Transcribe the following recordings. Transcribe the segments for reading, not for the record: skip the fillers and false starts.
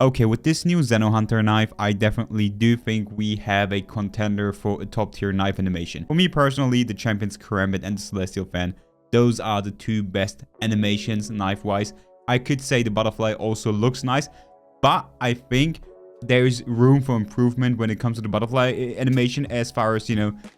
Okay, with this new Xenohunter knife, I definitely do think we have a contender for a top tier knife animation. For me personally, the Champion's Karambit and the Celestial Fan, those are the two best animations knife-wise. I could say the Butterfly also looks nice, but I think there's room for improvement when it comes to the Butterfly animation as far as,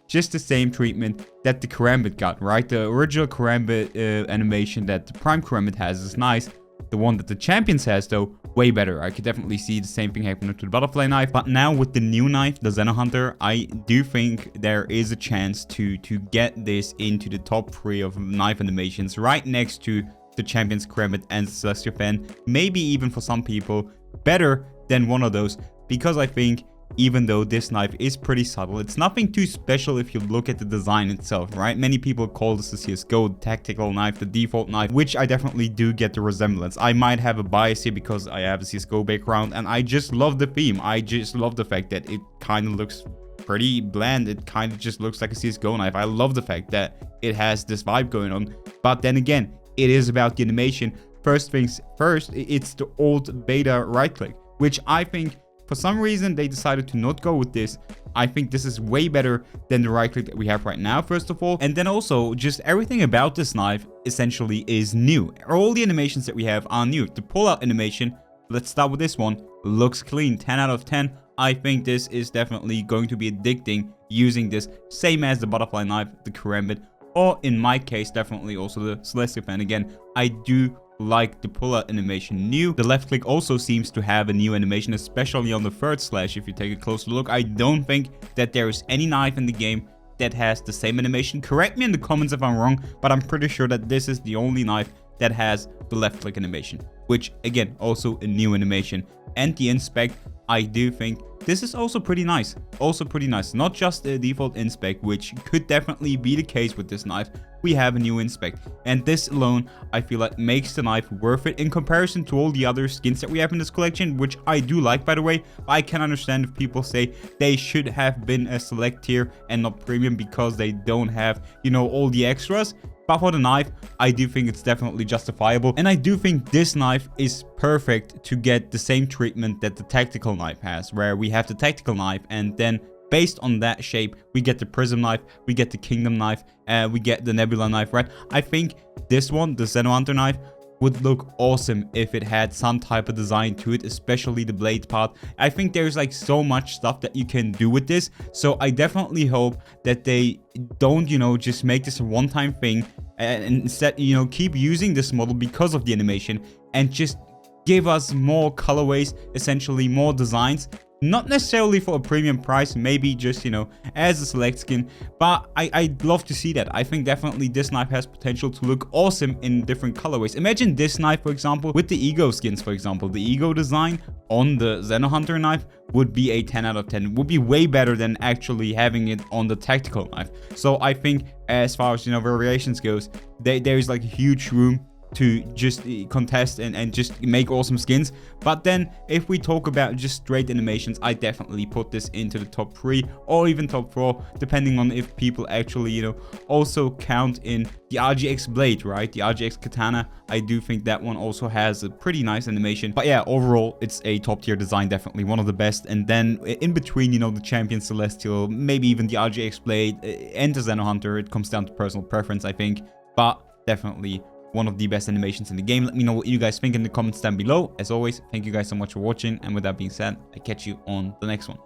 just the same treatment that the Karambit got, right? The original Karambit animation that the Prime Karambit has is nice. The one that the Champions has, though, way better. I could definitely see the same thing happening to the Butterfly knife. But now with the new knife, the Xenohunter, I do think there is a chance to get this into the top 3 of knife animations, right next to the Champion's Karambit and Celestial Fan. Maybe even for some people, better than one of those. Because I think, even though this knife is pretty subtle, it's nothing too special if you look at the design itself, right? Many people call this the CSGO tactical knife, the default knife, which I definitely do get the resemblance. I might have a bias here because I have a CSGO background, and I just love the theme. I just love the fact that it kind of looks pretty bland. It kind of just looks like a CSGO knife. I love the fact that it has this vibe going on. But then again, it is about the animation. First things first, it's the old beta right click, which I think for some reason they decided to not go with this. I think this is way better than the right click that we have right now, first of all. And then also, just everything about this knife essentially is new. All the animations that we have are new. The pull-out animation, let's start with this one, looks clean, 10 out of 10. I think this is definitely going to be addicting using this, same as the Butterfly knife, the Karambit, or in my case, definitely also the Celestial Fan. Again, I do like the pull-out animation new. The left click also seems to have a new animation, especially on the third slash. If you take a closer look, I don't think that there is any knife in the game that has the same animation. Correct me in the comments if I'm wrong, but I'm pretty sure that this is the only knife that has the left click animation, which again, also a new animation. And the inspect, I do think this is also pretty nice. Not just the default inspect, which could definitely be the case with this knife. We have a new inspect, and this alone I feel like makes the knife worth it in comparison to all the other skins that we have in this collection, which I do like, by the way. I can understand if people say they should have been a select tier and not premium because they don't have, all the extras. But for the knife, I do think it's definitely justifiable. And I do think this knife is perfect to get the same treatment that the tactical knife has, where we have the tactical knife and then based on that shape, we get the Prism knife, we get the Kingdom knife, we get the Nebula knife, right? I think this one, the Xenohunter knife, would look awesome if it had some type of design to it, especially the blade part. I think there's like so much stuff that you can do with this. So I definitely hope that they don't, just make this a one-time thing and instead, keep using this model because of the animation and just give us more colorways, essentially more designs. Not necessarily for a premium price, maybe just, as a select skin. But I'd love to see that. I think definitely this knife has potential to look awesome in different colorways. Imagine this knife, for example, with the Ego skins, for example. The Ego design on the Xenohunter knife would be a 10 out of 10. It would be way better than actually having it on the tactical knife. So I think as far as, variations goes, there is like a huge room to just contest and just make awesome skins. But then if we talk about just straight animations, I definitely put this into the top 3 or even top 4, depending on if people actually, also count in the RGX blade, right? The RGX katana. I do think that one also has a pretty nice animation. But yeah, overall, it's a top tier design, definitely one of the best. And then in between, the Champion Celestial, maybe even the RGX blade and the Xenohunter, it comes down to personal preference, I think. But definitely one of the best animations in the game. Let me know what you guys think in the comments down below. As always, thank you guys so much for watching. And with that being said, I catch you on the next one.